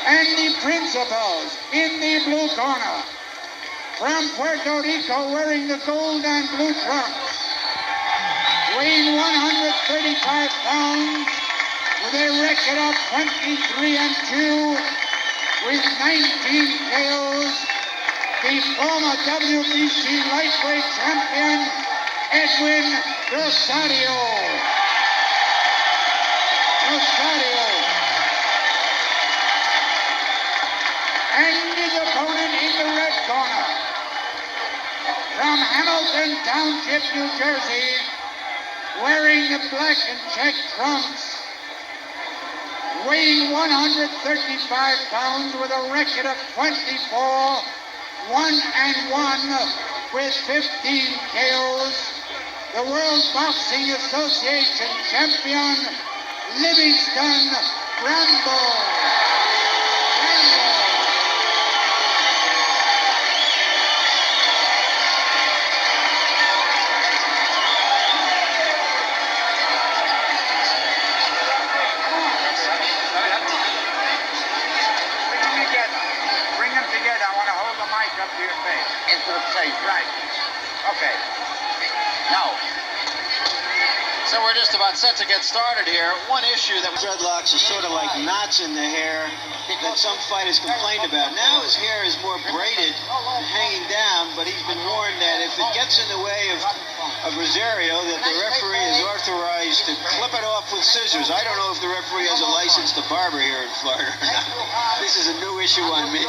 And the principals in the blue corner, from Puerto Rico, wearing the gold and blue trunks, weighing 135 pounds, with a record of 23-2, with 19 KOs, the former WBC lightweight champion, Edwin Rosario. And his opponent in the red corner, from Hamilton Township, New Jersey, wearing the black and check trunks, weighing 135 pounds with a record of 24, 1-1 with 15 KOs, the World Boxing Association champion, Livingston Bramble. Up to your face. Into the face, right. Okay. Now. So we're just about set to get started here. One issue that dreadlocks are sort of like knots in the hair that some fighters complained about. Now his hair is more braided and hanging down, but he's been warned that if it gets in the way of Rosario, that the referee is authorized to clip it off with scissors. I don't know if the referee has a licensed barber here in Florida or not. This is a new issue on me.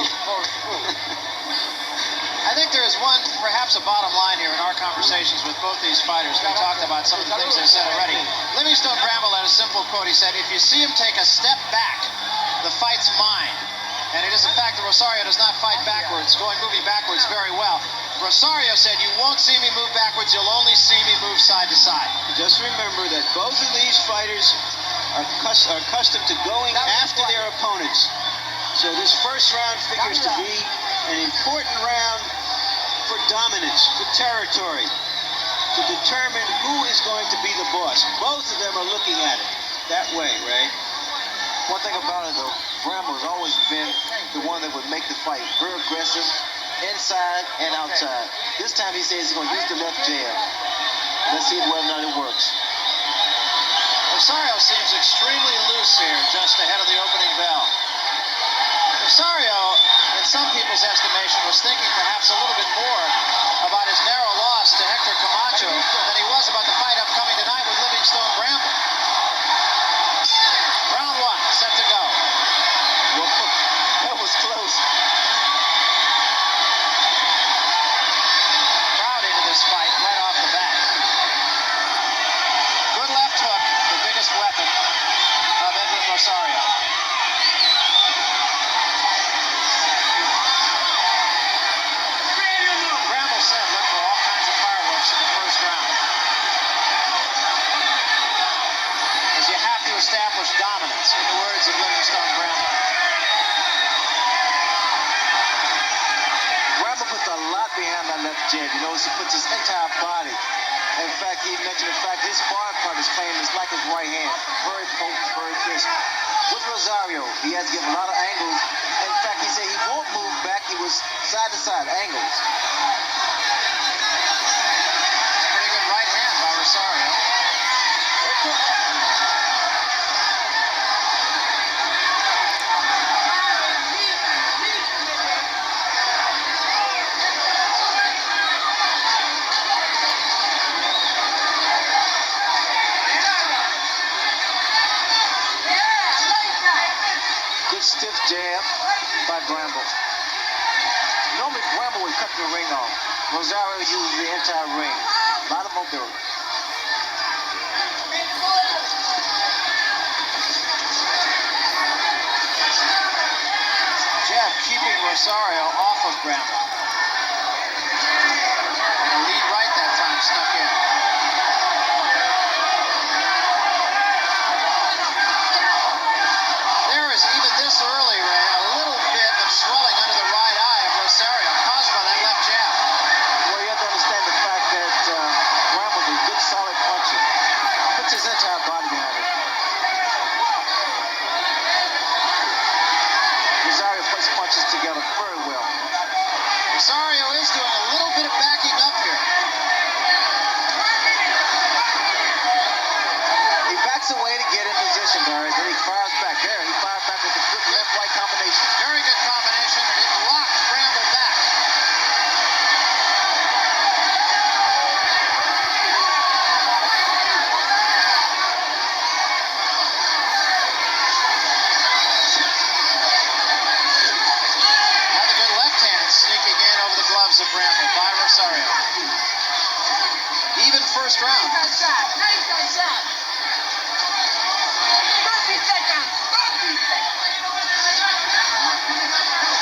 I think there is one, perhaps a bottom line here in our conversations with both these fighters. We talked about some of the things they said already. Livingston Bramble had a simple quote. He said, if you see him take a step back, the fight's mine. And it is a fact that Rosario does not fight backwards, moving backwards very well. Rosario said, you won't see me move backwards, you'll only see me move side to side. Just remember that both of these fighters are accustomed to going after their opponents. So this first round figures to be an important round for dominance, for territory, to determine who is going to be the boss. Both of them are looking at it that way, Ray. One thing about it, though, Bramble has always been the one that would make the fight very aggressive, inside and outside. This time he says he's going to use the left jab. Let's see whether or not it works. Rosario seems extremely loose here, just ahead of the opening bell. Rosario, in some people's estimation, was thinking perhaps a little bit more about his narrow loss to Hector Camacho than he was about the fight upcoming tonight with Livingston Bramble. Round one, set to go. Whoa, that was close. Crowd into this fight right off the bat. Good left hook, the biggest weapon of Edwin Rosario. Establish dominance, in the words of Livingston Bramble. Bramble puts a lot behind that left jab. You know, he puts his entire body. In fact, he mentioned the fact his bar part is claimed is like his right hand. Very potent, very vicious. With Rosario, he has given a lot of angles. In fact, he said he won't move back. He was side to side angles. Pretty good right hand by Rosario. Stiff jab by Bramble. Normally Bramble would cut the ring off. Rosario used the entire ring. A lot of mobility. Jab keeping Rosario off of Bramble. And a lead right that time snuck in. Even this early, Ray, a little bit of swelling under the right eye of Rosario caused by that left jab. Well, you have to understand the fact that Bramble is a good, solid puncher. Puts his entire body behind it. together very well. Rosario is doing a little bit of backing up here. He backs away to get in position, Barry. Then he fires back. There, he fired back with a good left-right combination. Very good combination, and it locked Bramble back. Another good left hand sneaking in over the gloves of Bramble by Rosario. Even first round.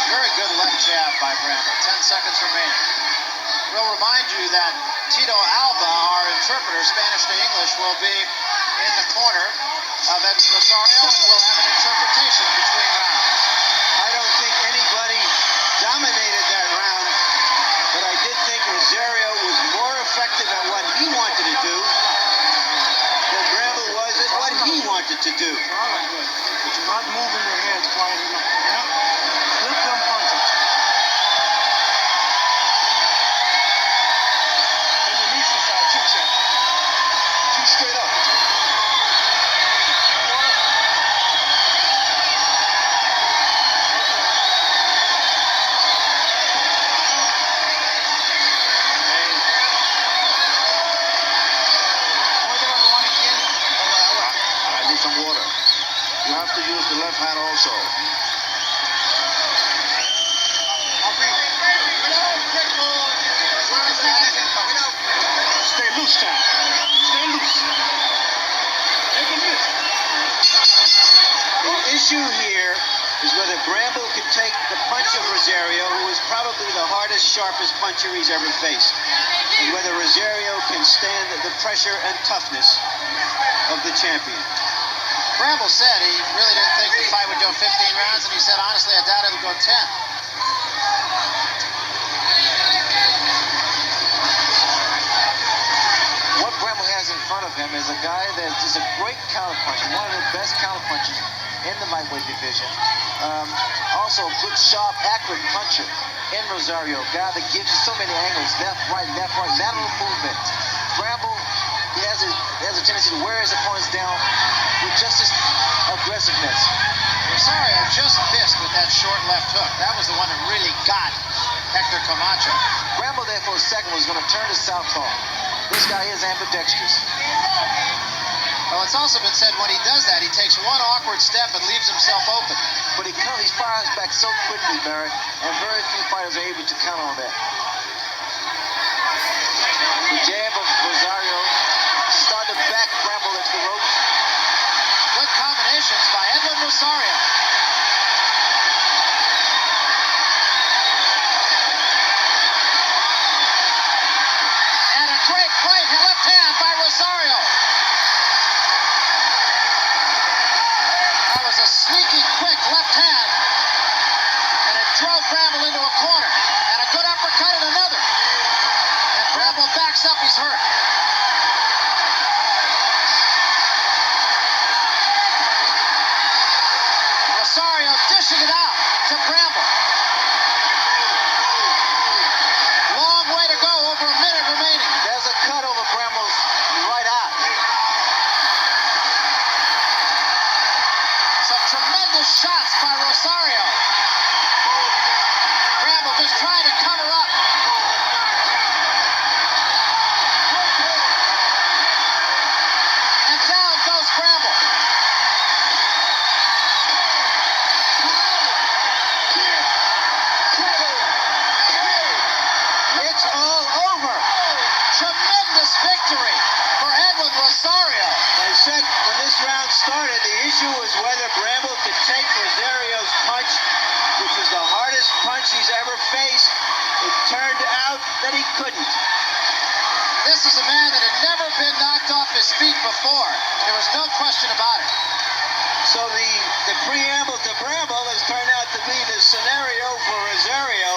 Very good left jab by Bramble. 10 seconds remaining. We'll remind you that Tito Alba, our interpreter, Spanish to English, will be in the corner of Edwin Rosario. We'll have an interpretation between rounds. I don't think anybody dominated that round, but I did think Rosario was more effective at what he wanted to do than Bramble was at what he wanted to do. But you're not moving your hands quiet enough. Flip them punches. And the knees inside too, Sam. Too straight up. I need some water. You have to use the left hand also. Stay loose, Sam. Stay loose. Take a miss. The issue here is whether Bramble can take the punch of Rosario, who is probably the hardest, sharpest puncher he's ever faced, and whether Rosario can stand the pressure and toughness of the champion. Bramble said he really didn't think the fight would go 15 rounds, and he said, honestly, I doubt it'll go 10. What Bramble has in front of him is a guy that is a great counterpuncher, one of the best counterpunchers in the lightweight division. Also a good, sharp, accurate puncher in Rosario, a guy that gives you so many angles, left, right, lateral movement. Bramble, he has a tendency to wear his opponents down with just his aggressiveness. Rosario just missed with that short left hook. That was the one that really got Hector Camacho. Bramble there for a second was going to turn to southpaw. This guy is ambidextrous. Well, it's also been said when he does that, he takes one awkward step and leaves himself open. But he fires back so quickly, Barry, and very few fighters are able to count on that. The jab of Rosario started to back Bramble into the ropes. Good combinations by Edwin Rosario. And a great right left hand by Rosario. That was a sneaky, quick left hand. And it drove Bramble into a corner. And a good uppercut and another. And Bramble backs up, he's hurt. Rosario dishing it out to Bramble. Long way to go, over a minute remaining. There's a cut over Bramble's right eye. Some tremendous shots by Rosario. Bramble just trying to cover up. And down goes Bramble. It's all over. Tremendous victory for Edwin Rosario. I said when this round started, the issue was whether Bramble could take Rosario's punch, which was the hardest punch he's ever faced. It turned out that he couldn't. This is a man that had never been knocked off his feet before. There was no question about it. So the preamble to Bramble has turned out to be the scenario for Rosario.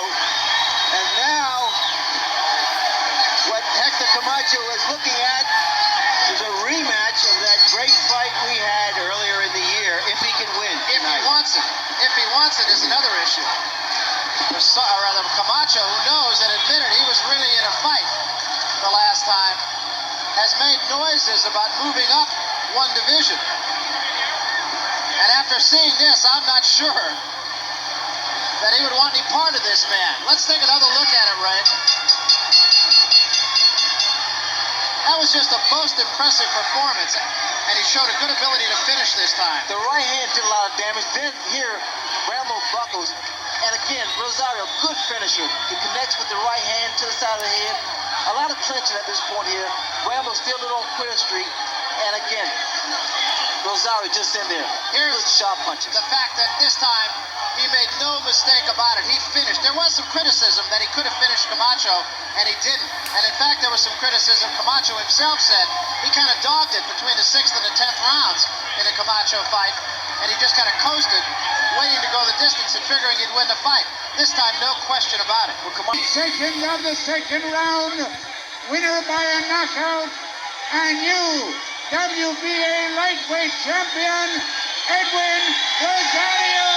And now, what Hector Camacho is looking at is a rematch of that great fight we had earlier in the year, if he can win If he tonight. wants it. If he wants it is another issue. or rather Camacho, who knows and admitted he was really in a fight the last time, has made noises about moving up one division. And after seeing this, I'm not sure that he would want any part of this man. Let's take another look at it, Ray. That was just a most impressive performance, and he showed a good ability to finish this time. The right hand did a lot of damage. Then here, Bramble buckles. And again, Rosario, good finisher. He connects with the right hand to the side of the head. A lot of clinching at this point here. Bramble still a little on quitter streak. And again, Rosario just in there. Here's good shot punches. The fact that this time he made no mistake about it. He finished. There was some criticism that he could have finished Camacho, and he didn't. And in fact, there was some criticism. Camacho himself said he kind of dogged it between the 6th and the 10th rounds in a Camacho fight, and he just kind of coasted, waiting to go the distance and figuring he'd win the fight. This time, no question about it. Well, second of the second round, winner by a knockout, and new WBA lightweight champion, Edwin Rosario.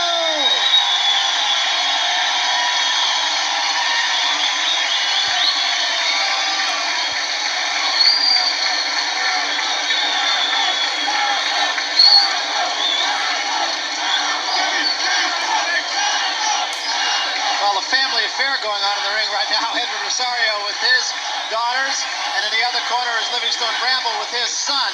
Family affair going on in the ring right now. Edwin Rosario with his daughters, and in the other corner is Livingston Bramble with his son.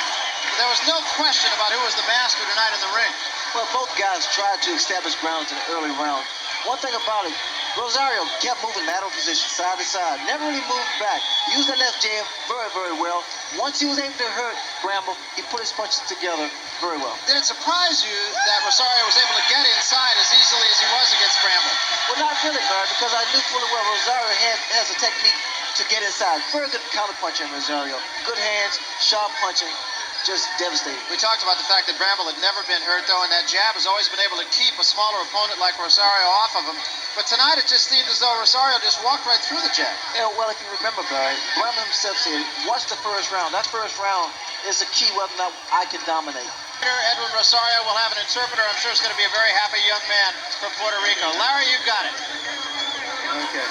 There was no question about who was the master tonight in the ring. Well, both guys tried to establish ground in the early round. One thing about it, Rosario kept moving lateral position, side to side. Never really moved back. Used that left jab very, very well. Once he was able to hurt Bramble, he put his punches together very well. Did it surprise you that Rosario was able to get inside as easily as he was against Bramble? Well, not really, Barry, because I knew fully well Rosario has a technique to get inside. Very good counter punching, Rosario. Good hands, sharp punching. Just devastating. We talked about the fact that Bramble had never been hurt, though, and that jab has always been able to keep a smaller opponent like Rosario off of him. But tonight it just seemed as though Rosario just walked right through the jab. Yeah, well, if you remember, Barry, Bramble himself said, watch the first round. That first round is the key whether or not I can dominate. Edwin Rosario will have an interpreter. I'm sure it's going to be a very happy young man from Puerto Rico. Larry, you've got it. Okay.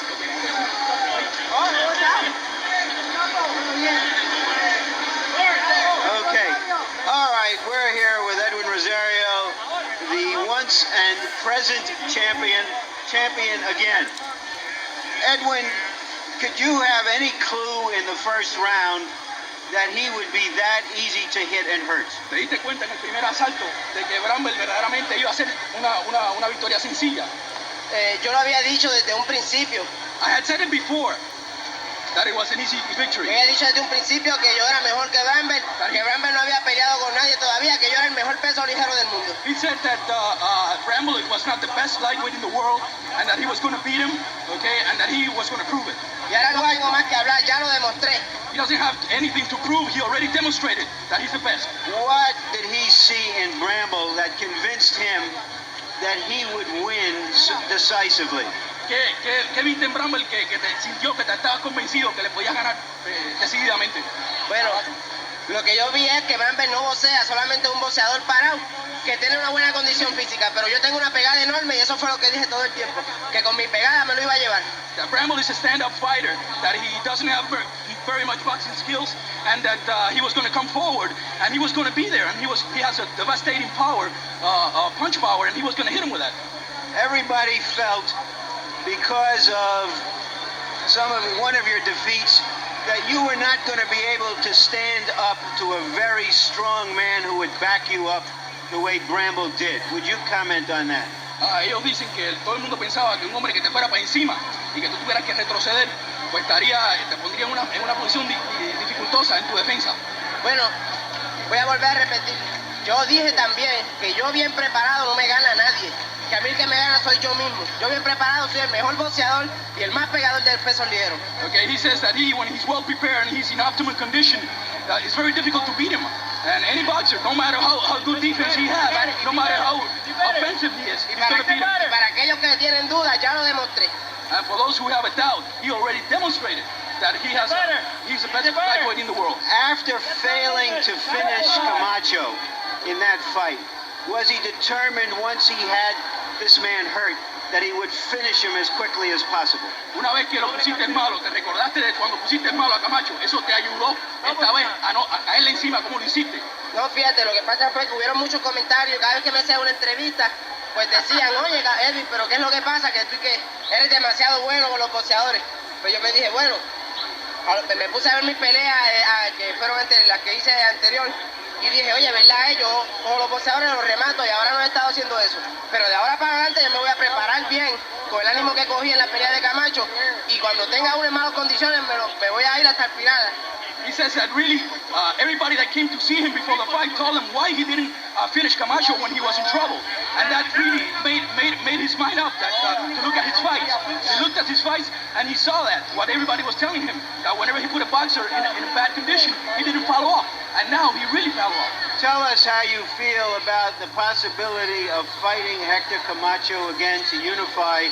Okay. All right, we're here with Edwin Rosario, the once and present champion again. Edwin, could you have any clue in the first round that he would be that easy to hit and hurt? ¿Te diste cuenta en el primer asalto de que Bramble verdaderamente iba a ser una victoria sencilla? Yo lo había dicho desde un principio. I had said it before that it was an easy victory. Yo había dicho desde un principio que yo era mejor que Bramble no había peleado con nadie todavía, que yo era el mejor peso ligero del mundo. He said that Bramble was not the best lightweight in the world, and that he was going to beat him, okay, and that he was going to prove it. Y ahora no tengo más que hablar, ya lo demostré. He doesn't have anything to prove. He already demonstrated that he's the best. What did he see in Bramble that convinced him that he would win decisively? ¿Qué viste en Bramble que te sintió que te estabas convencido que le podías ganar decididamente? Bueno, lo que yo vi es que Bramble no boxea, solamente un boxeador parado, que tiene una buena condición física, pero yo tengo una pegada enorme y eso fue lo que dije todo el tiempo, que con mi pegada me lo iba a llevar. That Bramble is a stand-up fighter, that he doesn't have very much boxing skills, and that he was going to come forward, and he was going to be there, and he has a devastating power, punch power, and he was going to hit him with that. Everybody felt, because of one of your defeats, that you were not going to be able to stand up to a very strong man who would back you up the way Bramble did. Would you comment on that? Ellos dicen que todo el mundo pensaba que un hombre que te fuera para encima y que tú tuvieras que retroceder, pues te pondría en una posición dificultosa en tu defensa. Bueno, voy a volver a repetir. Yo dije también que yo bien preparado no me gana nadie. Que a mí el que me gana soy yo mismo. Yo bien preparado soy el mejor boxeador y el más pegador del peso ligero. Okay, he says that when he's well prepared and he's in optimal condition, it's very difficult to beat him. And any boxer, no matter how good defense he has, no matter how offensive he is, he's going to beat him. Para aquellos que tienen dudas, ya lo demostré. And for those who have a doubt, he already demonstrated that he's the best lightweight in the world. After failing to finish Camacho in that fight, was he determined once he had this man hurt that he would finish him as quickly as possible. Una vez que lo pusiste malo, te recordaste de cuando pusiste malo a Camacho, eso te ayudó esta vez a caerle encima como lo hiciste. No, fíjate, lo que pasa fue que hubieron muchos comentarios. Cada vez que me hacían una entrevista, pues decían, oye, Edwin, pero ¿qué es lo que pasa? Que tú que eres demasiado bueno con los boxeadores. Pues yo me dije, bueno, me puse a ver mis peleas que fueron entre las que hice anterior. Y dije, oye, ¿verdad? Yo con los boxeadores los remato y ahora no he estado haciendo eso. Pero de ahora para adelante yo me voy a preparar bien con el ánimo que cogí en la pelea de Camacho. Y cuando tenga uno en malas condiciones me voy a ir hasta el final. He says that really everybody that came to see him before the fight told him why he didn't finish Camacho when he was in trouble. And that really made his mind up that, to look at his fights. He looked at his fights and he saw that, what everybody was telling him, that whenever he put a boxer in a bad condition, he didn't follow up. And now he really fell off. Tell us how you feel about the possibility of fighting Hector Camacho again to unify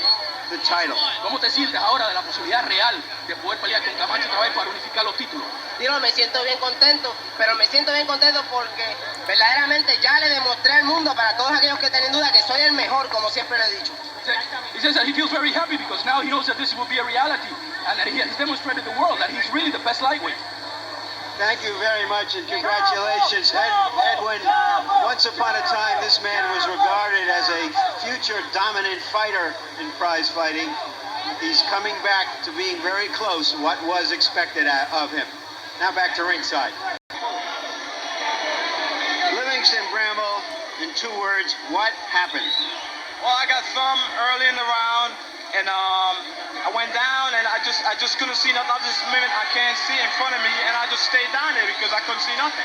the title. ¿Cómo te sientes ahora de la posibilidad real de poder pelear con Camacho otra vez para unificar los títulos? Digo, me siento bien contento, pero me siento bien contento porque verdaderamente ya le demostré al mundo, para todos aquellos que tienen duda, que soy el mejor, como siempre le he dicho. He says that he feels very happy because now he knows that this will be a reality and that he has demonstrated to the world that he's really the best lightweight. Thank you very much and congratulations, Edwin. Once upon a time, this man was regarded as a future dominant fighter in prize fighting. He's coming back to being very close to what was expected of him. Now back to ringside. Livingston, Bramble, in 2 words, what happened? Well, I got thumb early in the round, and I went down, and I just couldn't see nothing. I just minute I can't see in front of me, and I just stayed down there because I couldn't see nothing.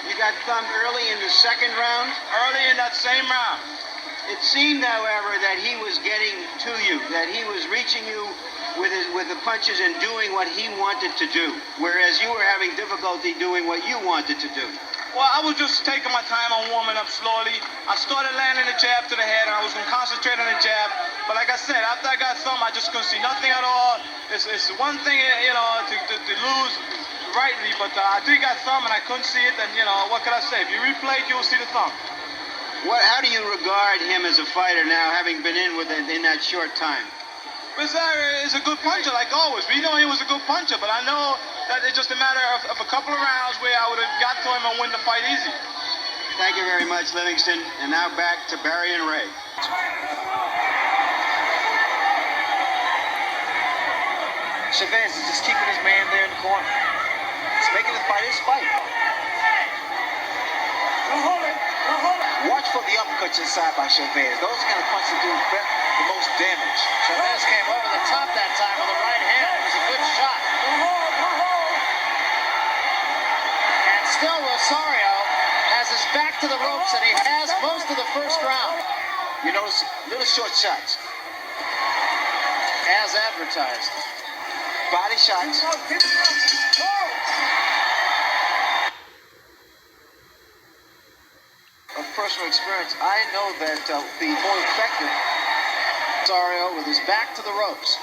You got thumbed early in the 2nd round? Early in that same round. It seemed, however, that he was getting to you, that he was reaching you with the punches and doing what he wanted to do, whereas you were having difficulty doing what you wanted to do. Well, I was just taking my time on warming up slowly. I started landing a jab to the head, and I was going to concentrate on the jab. But like I said, after I got thumb, I just couldn't see nothing at all. It's one thing, to lose rightly, but I did got thumb, and I couldn't see it. And what could I say? If you replay it, you'll see the thumb. How do you regard him as a fighter now, having been in that short time? Rosario is a good puncher, like always. We know he was a good puncher, but I know that it's just a matter of a couple of rounds where I would have got to him and win the fight easy. Thank you very much, Livingston. And now back to Barry and Ray. Chavez is just keeping his man there in the corner. He's making the fight his fight. Watch for the uppercuts inside by Chavez. Those are the kind of punches that do the most damage. Chavez came over the top that time with a right hand. It was a good shot. And still Rosario has his back to the ropes, and he has most of the first round. You notice little short shots. As advertised. Body shots. Of personal experience, I know that the more effective. Rosario with his back to the ropes.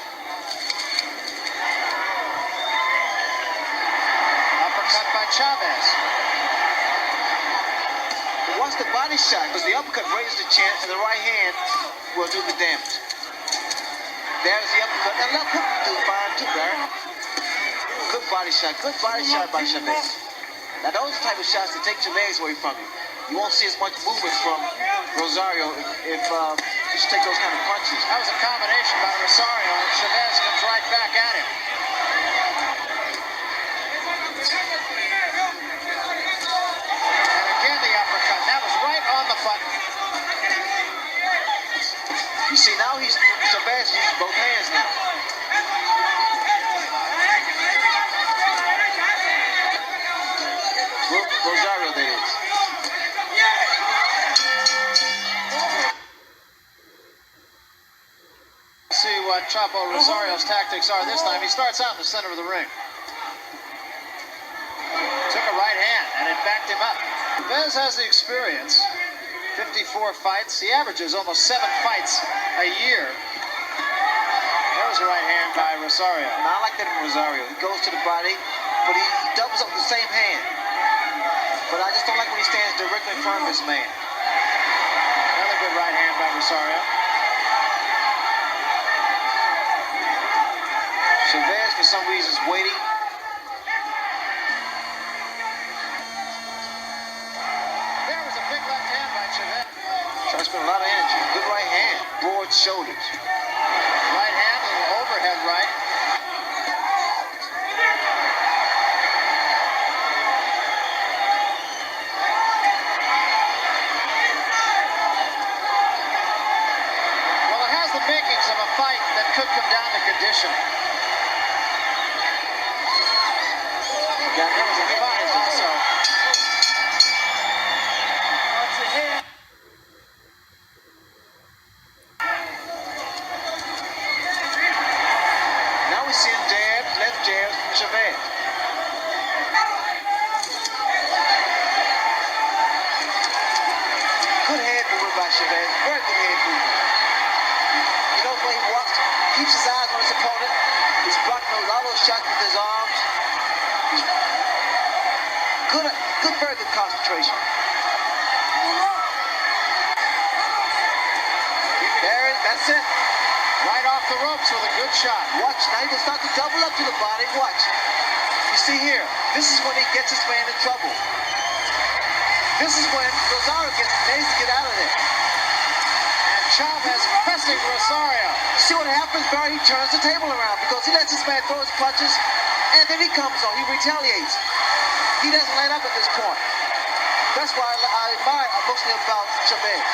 Uppercut by Chavez. Watch the body shot, because the uppercut raises the chin, and the right hand will do the damage. There's the uppercut. And look, do fine too, Barry. Good body shot by Chavez. Now those are the type of shots that take Chavez away from you. You won't see as much movement from Rosario if you just take those kind of punches. That was a combination by Rosario, and Chavez comes right back at him. And again the uppercut. That was right on the button. You see, now Chavez uses both hands now. Rosario, that is. See what Chapo Rosario's tactics are this time. He starts out in the center of the ring. Took a right hand, and it backed him up. Chavez has the experience. 54 fights. He averages almost 7 fights a year. There was a right hand by Rosario. Now, I like that in Rosario. He goes to the body, but he doubles up the same hand. But I just don't like when he stands directly in front of his man. Another good right hand by Rosario. Chavez, for some reason, is waiting. There was a big left hand by Chavez. Trying to spend a lot of energy. Good right hand. Broad shoulders. Right hand, a little overhead right. Well, it has the makings of a fight that could come down to condition. There was a Fight also. Now we see jabs, left jabs from Chavez. Good head movement by Chavez. Very good head movement. You know the way he walks, keeps his eyes on his opponent. He's blocking all those shots with his arms. Good, very good concentration. There it, that's it. Right off the ropes with a good shot. Watch, now he will start to double up to the body. Watch. You see here, this is when he gets his man in trouble. This is when Rosario needs to get out of there. And Chavez pressing Rosario. See what happens, Barry? He turns the table around because he lets his man throw his punches, and then he comes on. He retaliates. He doesn't let up at this point. That's why I admire mostly about Chavez.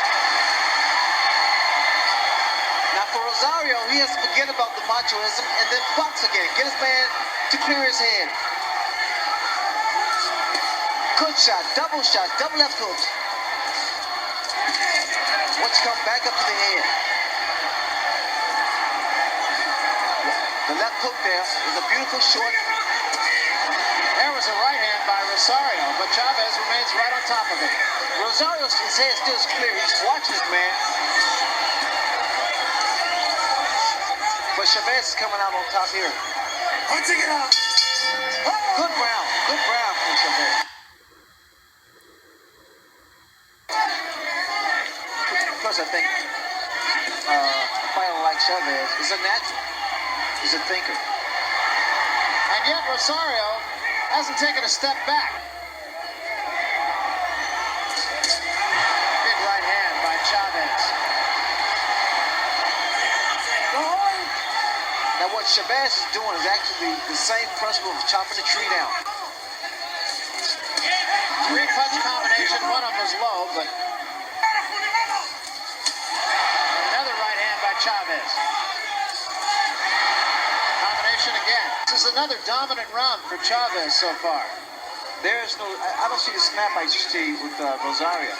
Now for Rosario, he has to forget about the machoism and then box again. Get his man to clear his head. Good shot, double left hooks. Watch come back up to the head. The left hook there is a beautiful short. There was a right hand by Rosario, but Chavez remains right on top of it. Rosario's head still is clear. He's watching his man. But Chavez is coming out on top here. Punching it out. Good round from Chavez. Plus, I think a fighter like Chavez is a natural. He's a thinker. And yet Rosario hasn't taken a step back. Big right hand by Chavez. Now what Chavez is doing is actually the same principle of chopping the tree down. Three-punch combination, one of them was low, but another right hand by Chavez. Combination again. This is another dominant round for Chavez so far. There's no, I don't see the snap I used to see with Rosario.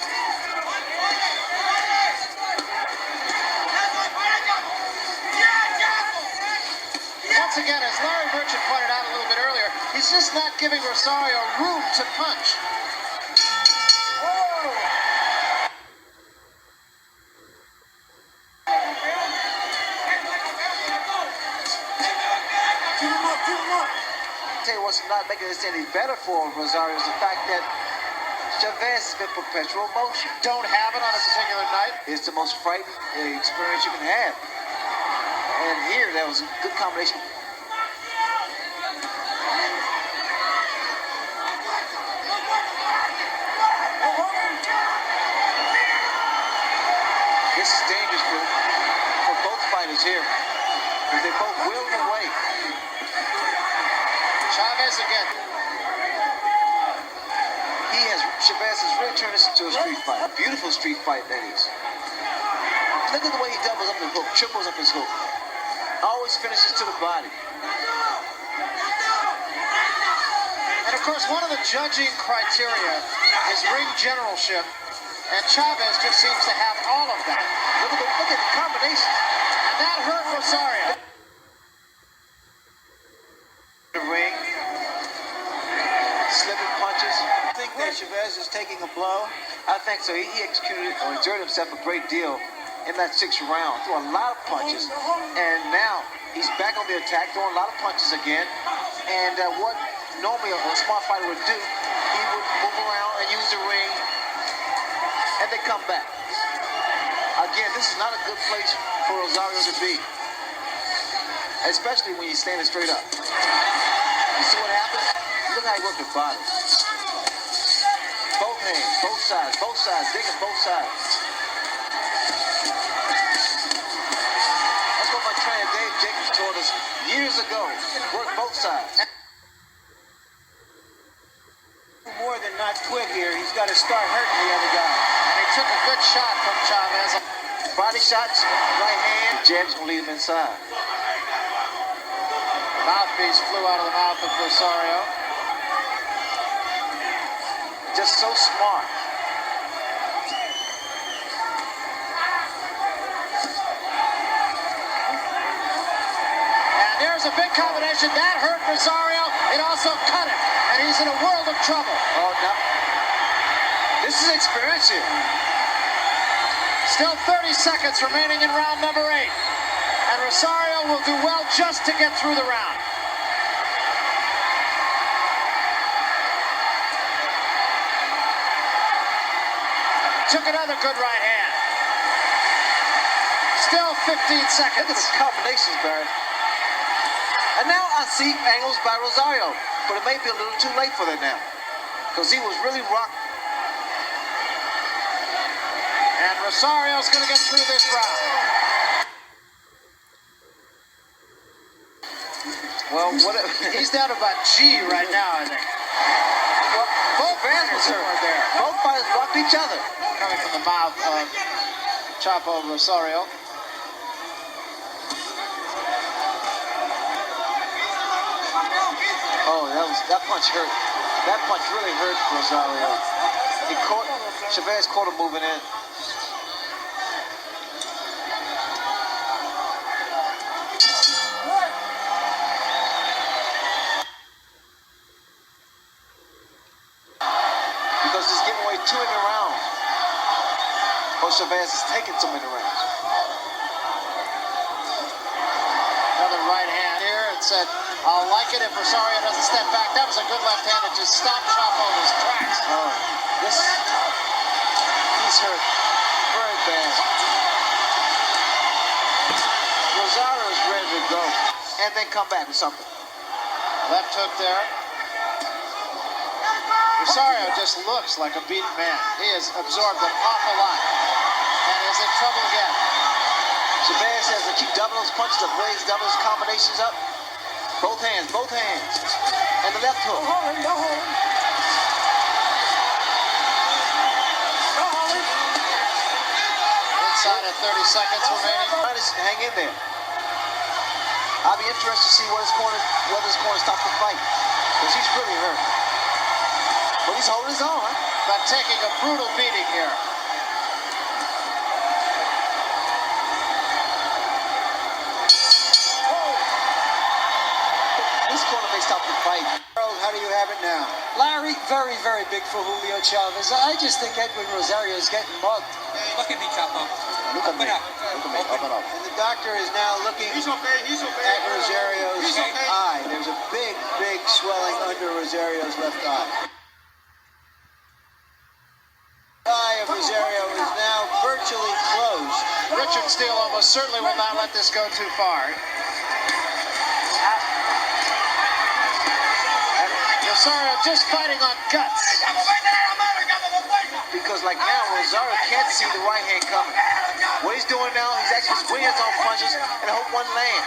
Once again, as Larry Merchant pointed out a little bit earlier, he's just not giving Rosario room to punch. Whoa! I'll tell you what's not making this any better for Rosario is the fact that Chavez is in perpetual motion. Don't have it on a particular night. It's the most frightening experience you can have. And here, that was a good combination. This is dangerous for both fighters here, because they both willed away. Chavez again. Chavez has really turned this into a street fight. A beautiful street fight, that is. Look at the way he doubles up the hook, triples up his hook. Always finishes to the body. And of course, one of the judging criteria is ring generalship, and Chavez just seems to have all of that. Look at the combinations. And that hurt Rosario. The ring. Slipping punches. I think that Chavez is taking a blow. I think so. He executed or exerted himself a great deal in that 6th round. Threw a lot of punches. And now he's back on the attack, throwing a lot of punches again. And what normally a smart fighter would do, he would move around and use the ring. And they come back. Again, this is not a good place for Rosario to be. especially when you're standing straight up. You see what happens? Look how he works with body. Both hands, both sides, digging both sides. That's what my trainer Dave Jacobs taught us years ago. Work both sides. More than not quit here. He's got to start hurting the other guy. And he took a good shot from Chavez. Body shots, right hand, jab's gonna lead him inside. Mouthpiece flew out of the mouth of Rosario. Just so smart. And there's a big combination. That hurt Rosario. It also cut him. And he's in a world of trouble. Oh, no. This is experience here. Still 30 seconds remaining in round number 8. And Rosario will do well just to get through the round. Took another good right hand. Still 15 seconds. Look at the combinations, Barry. And now I see angles by Rosario. But it may be a little too late for that now. Because he was really rocking. And Rosario's going to get through this round. Well, He's down to about G right now, I think. Well, Both fighters are there. Both fighters blocked each other. Coming from the mouth of Chapo Rosario. Oh, that punch hurt. That punch really hurt Rosario. Chavez caught him moving in. Because he's giving away 2 in the round. Oh, Chavez is taking so many rounds. Another right hand here and said, I'll like it if Rosario doesn't step back. That was a good left hand that just stopped Chapo in his tracks. Oh, he's hurt very bad. Rosario's ready to go. And then come back with something. Left hook there. Rosario just looks like a beaten man. He has absorbed an awful lot and is in trouble again. Chavez has to keep doubling those punches, the blades, double those combinations up. Both hands. And the left hook. Inside of 30 seconds remaining. Hang in there. I'll be interested to see whether this corner stops the fight. Because he's really hurt. But he's holding his own. But taking a brutal beating here. This corner may stop the fight. How do you have it now? Larry, very, very big for Julio Chavez. I just think Edwin Rosario is getting mugged. Look at me, Chapo. Look at me. Open up. And the doctor is now looking He's okay. at Rosario's eye. There's a big swelling under Rosario's left eye. The eye of Rosario is now virtually closed. Richard Steele almost certainly will not let this go too far. Rosario just fighting on guts. Because like now, Rosario can't see the right hand coming. What he's doing now, he's actually swinging his own punches and hope one land.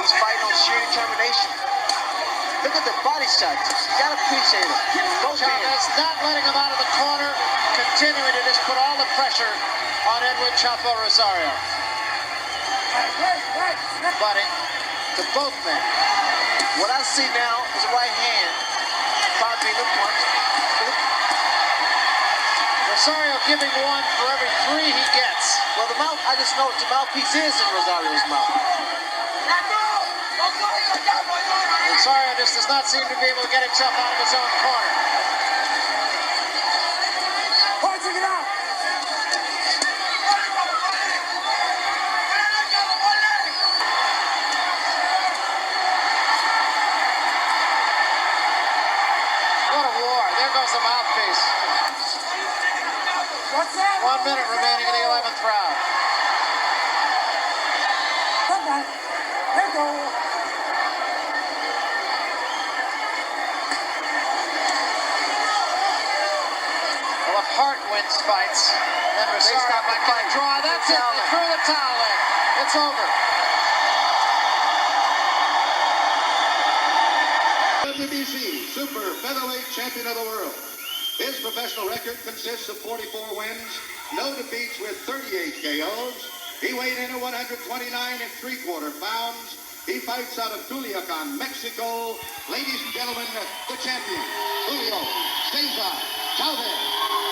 He's fighting on sheer determination. Look at the body shots. You gotta appreciate it. Chavez not letting him out of the corner, continuing to just put all the pressure on Edwin Chapo Rosario. Butting to both men. What I see now is a right hand. Probably the punch. Rosario giving 1 for every 3 he gets. Well, the mouth, I just know the mouthpiece is in Rosario's mouth. Rosario just does not seem to be able to get himself out of his own corner. What a war. There goes the mouthpiece. 1 minute remaining in the 11th round. heart wins fights. And Rosario might get a draw. That's it. They threw the towel in. It's over. WBC Super Featherweight Champion of the World. His professional record consists of 44 wins, no defeats with 38 KOs. He weighed in at 129 3/4 pounds. He fights out of Culiacan, Mexico. Ladies and gentlemen, the champion, Julio Chavez.